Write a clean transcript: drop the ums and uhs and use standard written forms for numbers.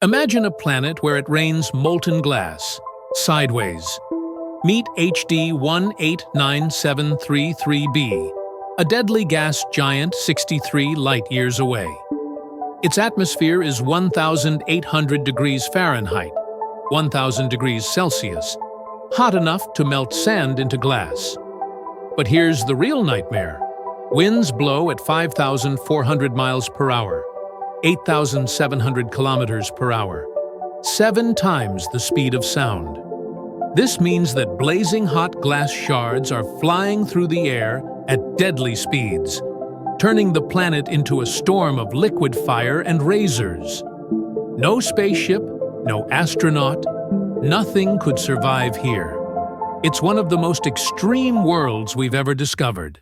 Imagine a planet where it rains molten glass, sideways. Meet HD 189733b, a deadly gas giant 63 light-years away. Its atmosphere is 1,800 degrees Fahrenheit, 1,000 degrees Celsius, hot enough to melt sand into glass. But here's the real nightmare. Winds blow at 5,400 miles per hour, 8,700 kilometers per hour, 7 times the speed of sound. This means that blazing hot glass shards are flying through the air at deadly speeds, turning the planet into a storm of liquid fire and razors. No spaceship, no astronaut, nothing could survive here. It's one of the most extreme worlds we've ever discovered.